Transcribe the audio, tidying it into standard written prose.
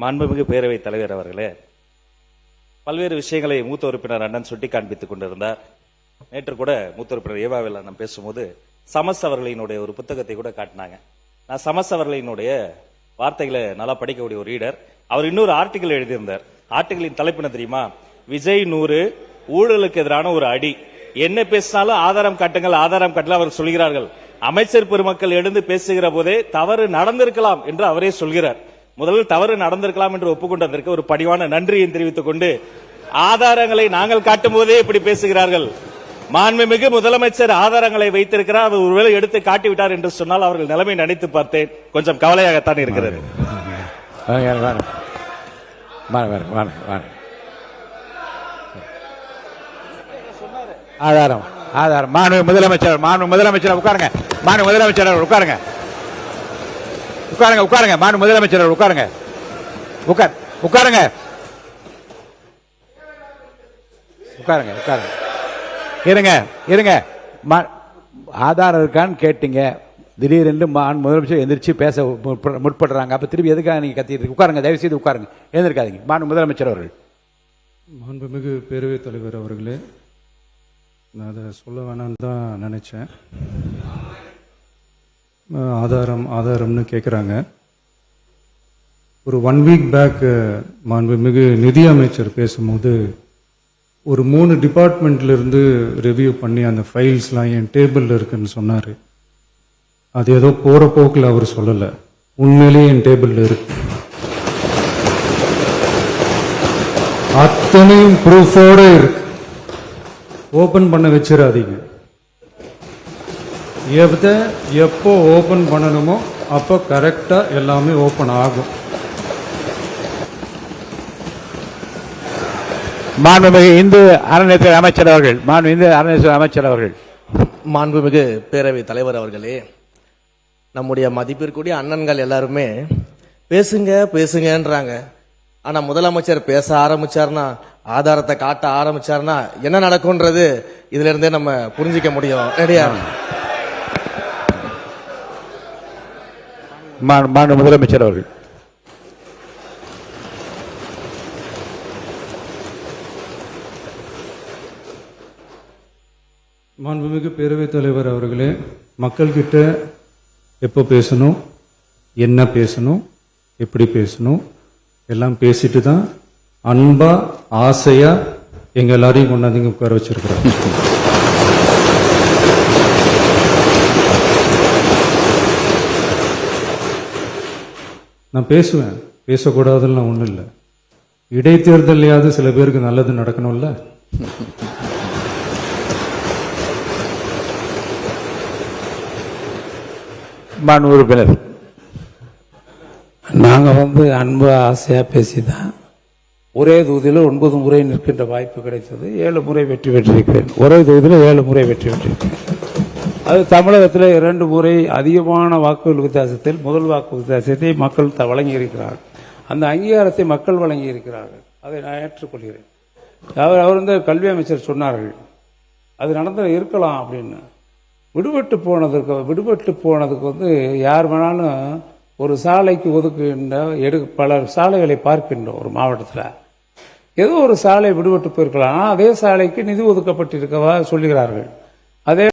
மாண்புமிகு பேரவைத் தலைவர் அவர்களே, பல்வேறு விஷயங்களை மூத்த உறுப்பினர் அண்ணன் சுட்டி காண்பித்துக் கொண்டிருந்தார். நேற்று கூட மூத்த உறுப்பினர் ஏவாவில் அண்ணன் பேசும்போது சமஸ் அவர்களினுடைய ஒரு புத்தகத்தை கூட காட்டினாங்க. நான் சமஸ் அவர்களினுடைய வார்த்தைகளை நல்லா படிக்கக்கூடிய ஒரு ரீடர். அவர் இன்னொரு ஆர்டிகல் எழுதியிருந்தார். ஆர்டிகலின் தலைப்பு என்ன தெரியுமா? விஜய் 100 ஊழலுக்கு எதிரான ஒரு அடி. என்ன பேசினாலும் ஆதாரம் காட்டுங்கள், ஆதாரம் காட்டல அவர் சொல்கிறார்கள். அமைச்சர் பெருமக்கள் எழுந்து பேசுகிற போதே தவறு நடந்திருக்கலாம் என்று அவரே சொல்கிறார். முதலில் தவறு நடந்திருக்கலாம் என்று ஒப்புக்கொண்டதற்கு ஒரு பணிவான நன்றியை தெரிவித்துக் கொண்டு, ஆதாரங்களை நாங்கள் காட்டும் போதே இப்படி பேசுகிறார்கள். மாண்புமிகு முதலமைச்சர் ஆதாரங்களை வைத்திருக்கிறார், அவர் ஒருவேளை எடுத்து காட்டிவிட்டார் என்று சொன்னால் அவர்கள் நிலைமை நினைத்து பார்த்தேன். கொஞ்சம் கவலையாகத்தான் இருக்கிறது. ஆதாரம் ஆதாரம் மாண்பு முதலமைச்சர் உட்காருங்க. மாண்பு முதலமைச்சர் உட்காருங்க. உட்காருங்க உட்காருங்க மாண்பு முதலமைச்சர் உட்காருங்க. உட்காருங்க உட்காருங்க உட்காருங்க. இருங்க இருங்க. ஆதாரம் இருக்கான்னு கேட்டீங்க. திடீரென்று முதலமைச்சர் எந்திரிச்சு பேச முற்படுறாங்க. அப்ப திருப்பி எதுக்காக நீங்க கத்திட்டு? உட்காருங்க, தயவு செய்து உட்காருங்க, எழுந்திருக்காதீங்க. மாண்பு முதலமைச்சர் அவர்கள். மாண்புமிகு பேரவைத் தலைவர் அவர்களே, நான் அதை சொல்ல வேணான்னு தான் நினைச்சேன். ஆதாரம்னு கேட்குறாங்க. ஒரு 1 வீக் பேக் மாண்புமிகு நிதி அமைச்சர் பேசும்போது ஒரு 3 டிபார்ட்மெண்ட்ல இருந்து ரிவ்யூ பண்ணி அந்த ஃபைல்ஸ்லாம் என் டேபிள்ல இருக்குன்னு சொன்னாரு. அது ஏதோ போற போக்கில் அவர் சொல்லலை, உண்மையிலேயே என் டேபிள்ல இருக்கு. அத்தனையும் ப்ரூஃபோட இருக்கு. ஓபன் பண்ண வச்சிடாதீங்க. எப்போ ஓபன் பண்ணணுமோ அப்போ கரெக்டா எல்லாமே ஓபன் ஆகும். மாண்புமிகு இந்து அறநிலையத்துறை அமைச்சர் அவர்கள். இந்து அறநிலையத்துறை அமைச்சர் அவர்கள். மாண்புமிகு பேரவைத் தலைவர் அவர்களே, நம்முடைய மதிப்பிற்குரிய அண்ணன்கள் எல்லாருமே பேசுங்க பேசுங்கன்றாங்க. ஆனா முதலமைச்சர் பேச ஆரம்பிச்சார்னா, ஆதாரத்தை காட்ட ஆரம்பிச்சார்னா என்ன நடக்கும்ன்றது இதுல இருந்தே நம்ம புரிஞ்சிக்க முடியும். ரெடியா? மாண்பு முதலமைச்சர் அவர்கள். மாண்புமிகு பேரவைத் தலைவர் அவர்களே, மக்கள்கிட்ட எப்போ பேசணும், என்ன பேசணும், எப்படி பேசணும் எல்லாம் பேசிட்டு தான் அன்பா ஆசையா எங்க எல்லாரையும் கொண்டாந்து உட்கார வச்சிருக்கிறோம். நான் பேசுவேன், பேசக்கூடாதுன்னு ஒன்றும் இல்லை. இடைத்தேர்தலையாவது சில பேருக்கு நல்லது நடக்கணும்ல. மாண்பு உறுப்பினர். நாங்கள் அன்பு ஆசையாக பேசி தான் ஒரே தொகுதியில் 9 முறை நிற்கின்ற வாய்ப்பு கிடைத்தது. 7 முறை வெற்றி பெற்றிருக்கிறேன். ஒரே தொகுதியில் 7 முறை வெற்றி பெற்றிருக்கிறேன். அது தமிழகத்தில் 2 முறை அதிகமான வாக்குகள் வித்தியாசத்தில் முதல் வாக்கு வித்தியாசத்தை மக்கள் வழங்கியிருக்கிறார்கள். அந்த அங்கீகாரத்தை மக்கள் வழங்கி இருக்கிறார்கள். அதை நான் ஏற்றுக்கொள்கிறேன். அவர் கல்வி அமைச்சர் சொன்னார்கள் அது நடந்து இருக்கலாம் அப்படின்னு. விடுபட்டு போனதுக்கு யார் வேணாலும் ஒரு சாலைக்கு ஒதுக்குகின்ற பல சாலைகளை பார்க்கின்றோம். ஒரு மாவட்டத்தில் ஏதோ ஒரு சாலை விடுபட்டு போயிருக்கலாம். அதே சாலைக்கு நிதி ஒதுக்கப்பட்டிருக்கவா சொல்லுகிறார்கள். அதே